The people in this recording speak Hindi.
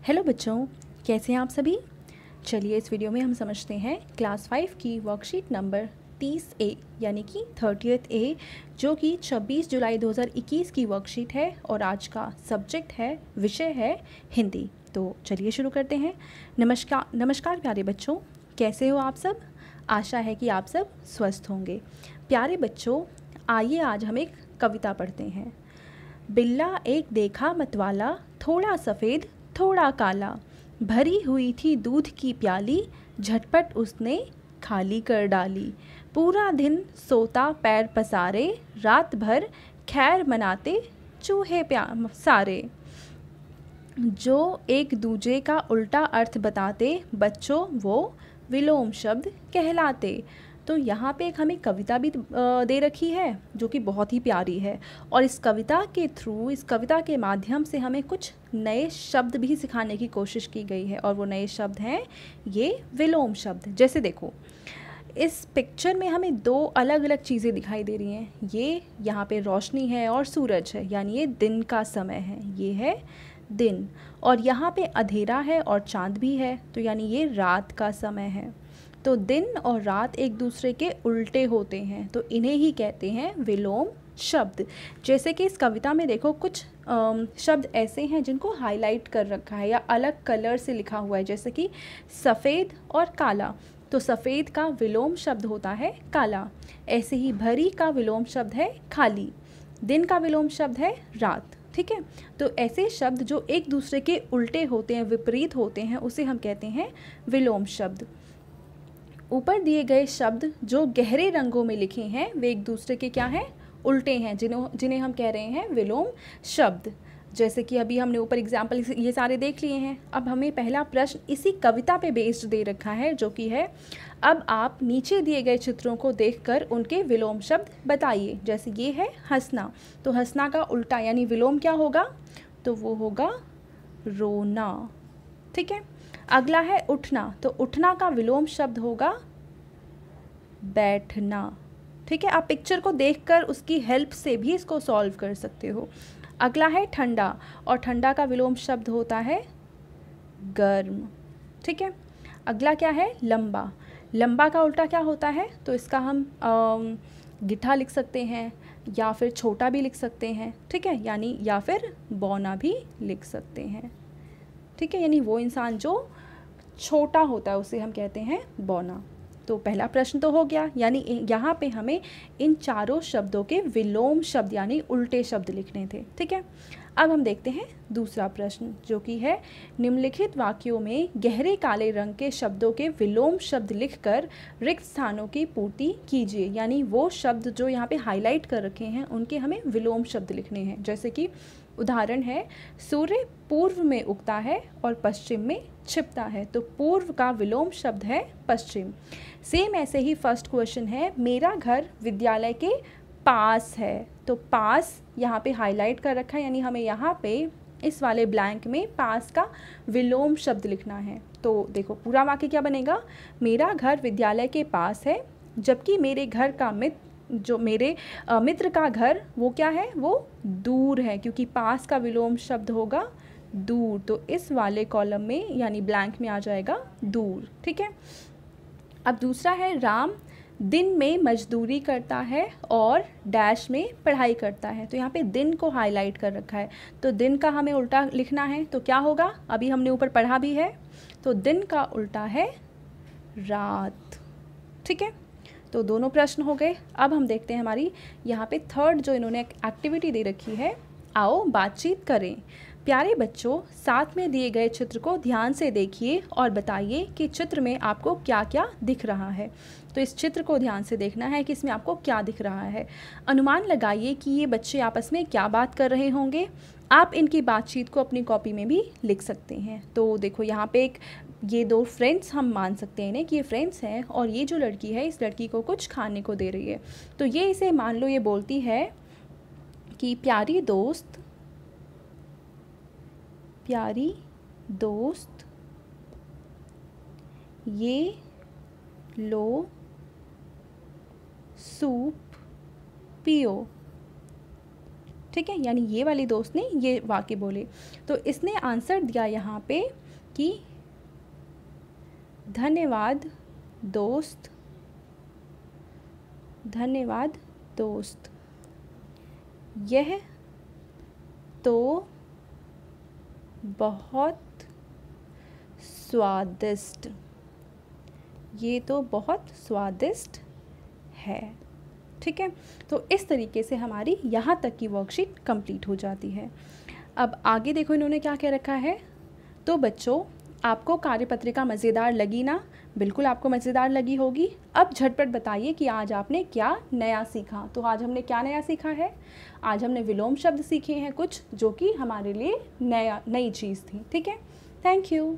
हेलो बच्चों, कैसे हैं आप सभी। चलिए इस वीडियो में हम समझते हैं क्लास 5 की वर्कशीट नंबर 30A यानी कि 30th ए, जो कि 26 जुलाई 2021 की वर्कशीट है और आज का सब्जेक्ट है, विषय है हिंदी। तो चलिए शुरू करते हैं। नमस्कार प्यारे बच्चों, कैसे हो आप सब। आशा है कि आप सब स्वस्थ होंगे। प्यारे बच्चों, आइए आज हम एक कविता पढ़ते हैं। बिल्ला एक देखा मतवाला, थोड़ा सफ़ेद थोड़ा काला, भरी हुई थी दूध की प्याली, झटपट उसने खाली कर डाली। पूरा दिन सोता पैर पसारे, रात भर खैर मनाते चूहे सारे। जो एक दूजे का उल्टा अर्थ बताते, बच्चों वो विलोम शब्द कहलाते। तो यहाँ पे एक हमें कविता भी दे रखी है जो कि बहुत ही प्यारी है, और इस कविता के थ्रू, इस कविता के माध्यम से हमें कुछ नए शब्द भी सिखाने की कोशिश की गई है, और वो नए शब्द हैं ये विलोम शब्द। जैसे देखो, इस पिक्चर में हमें दो अलग अलग चीज़ें दिखाई दे रही हैं। ये यहाँ पे रोशनी है और सूरज है, यानी ये दिन का समय है, ये है दिन। और यहाँ पे अंधेरा है और चाँद भी है, तो यानी ये रात का समय है। तो दिन और रात एक दूसरे के उल्टे होते हैं, तो इन्हें ही कहते हैं विलोम शब्द। जैसे कि इस कविता में देखो, कुछ शब्द ऐसे हैं जिनको हाईलाइट कर रखा है या अलग कलर से लिखा हुआ है, जैसे कि सफ़ेद और काला। तो सफ़ेद का विलोम शब्द होता है काला। ऐसे ही भरी का विलोम शब्द है खाली। दिन का विलोम शब्द है रात। ठीक है, तो ऐसे शब्द जो एक दूसरे के उल्टे होते हैं, विपरीत होते हैं, उसे हम कहते हैं विलोम शब्द। ऊपर दिए गए शब्द जो गहरे रंगों में लिखे हैं वे एक दूसरे के क्या हैं, उल्टे हैं, जिन्हें हम कह रहे हैं विलोम शब्द। जैसे कि अभी हमने ऊपर एग्जाम्पल ये सारे देख लिए हैं। अब हमें पहला प्रश्न इसी कविता पे बेस्ड दे रखा है, जो कि है, अब आप नीचे दिए गए चित्रों को देखकर उनके विलोम शब्द बताइए। जैसे ये है हंसना, तो हंसना का उल्टा यानी विलोम क्या होगा, तो वो होगा रोना। ठीक है, अगला है उठना, तो उठना का विलोम शब्द होगा बैठना। ठीक है, आप पिक्चर को देखकर उसकी हेल्प से भी इसको सॉल्व कर सकते हो। अगला है ठंडा, और ठंडा का विलोम शब्द होता है गर्म। ठीक है, अगला क्या है लंबा। लंबा का उल्टा क्या होता है, तो इसका हम गिट्ठा लिख सकते हैं, या फिर छोटा भी लिख सकते हैं। ठीक है, यानी या फिर बौना भी लिख सकते हैं। ठीक है, यानी वो इंसान जो छोटा होता है उसे हम कहते हैं बौना। तो पहला प्रश्न तो हो गया, यानी यहाँ पे हमें इन चारों शब्दों के विलोम शब्द यानी उल्टे शब्द लिखने थे। ठीक है, अब हम देखते हैं दूसरा प्रश्न, जो कि है, निम्नलिखित वाक्यों में गहरे काले रंग के शब्दों के विलोम शब्द लिखकर रिक्त स्थानों की पूर्ति कीजिए। यानी वो शब्द जो यहाँ पे हाईलाइट कर रखे हैं उनके हमें विलोम शब्द लिखने हैं। जैसे कि उदाहरण है, सूर्य पूर्व में उगता है और पश्चिम में छिपता है, तो पूर्व का विलोम शब्द है पश्चिम। सेम ऐसे ही फर्स्ट क्वेश्चन है, मेरा घर विद्यालय के पास है, तो पास यहाँ पे हाईलाइट कर रखा है, यानी हमें यहाँ पे इस वाले ब्लैंक में पास का विलोम शब्द लिखना है। तो देखो पूरा वाक्य क्या बनेगा, मेरा घर विद्यालय के पास है, जबकि मेरे घर का मेरे मित्र का घर वो क्या है, वो दूर है, क्योंकि पास का विलोम शब्द होगा दूर। तो इस वाले कॉलम में यानी ब्लैंक में आ जाएगा दूर। ठीक है, अब दूसरा है, राम दिन में मजदूरी करता है और डैश में पढ़ाई करता है। तो यहाँ पे दिन को हाईलाइट कर रखा है, तो दिन का हमें उल्टा लिखना है, तो क्या होगा, अभी हमने ऊपर पढ़ा भी है, तो दिन का उल्टा है रात। ठीक है, तो दोनों प्रश्न हो गए। अब हम देखते हैं हमारी यहाँ पे थर्ड जो इन्होंने एक्टिविटी दे रखी है, आओ बातचीत करें। प्यारे बच्चों, साथ में दिए गए चित्र को ध्यान से देखिए और बताइए कि चित्र में आपको क्या क्या दिख रहा है। तो इस चित्र को ध्यान से देखना है कि इसमें आपको क्या दिख रहा है। अनुमान लगाइए कि ये बच्चे आपस में क्या बात कर रहे होंगे। आप इनकी बातचीत को अपनी कॉपी में भी लिख सकते हैं। तो देखो यहाँ पे ये दो फ्रेंड्स हम मान सकते हैं कि ये फ्रेंड्स हैं, और ये जो लड़की है इस लड़की को कुछ खाने को दे रही है। तो ये इसे मान लो ये बोलती है कि प्यारी दोस्त ये लो सूप पियो। ठीक है, यानी ये वाली दोस्त ने ये वाक्य बोले। तो इसने आंसर दिया यहाँ पे कि धन्यवाद दोस्त, धन्यवाद दोस्त, यह तो बहुत स्वादिष्ट, ये तो बहुत स्वादिष्ट है। ठीक है, तो इस तरीके से हमारी यहाँ तक की वर्कशीट कंप्लीट हो जाती है। अब आगे देखो इन्होंने क्या कह रखा है। तो बच्चों, आपको कार्यपत्रिका मज़ेदार लगी ना? बिल्कुल आपको मज़ेदार लगी होगी। अब झटपट बताइए कि आज आपने क्या नया सीखा। तो आज हमने क्या नया सीखा है? आज हमने विलोम शब्द सीखे हैं कुछ, जो कि हमारे लिए नई चीज़ थी। ठीक है, थैंक यू।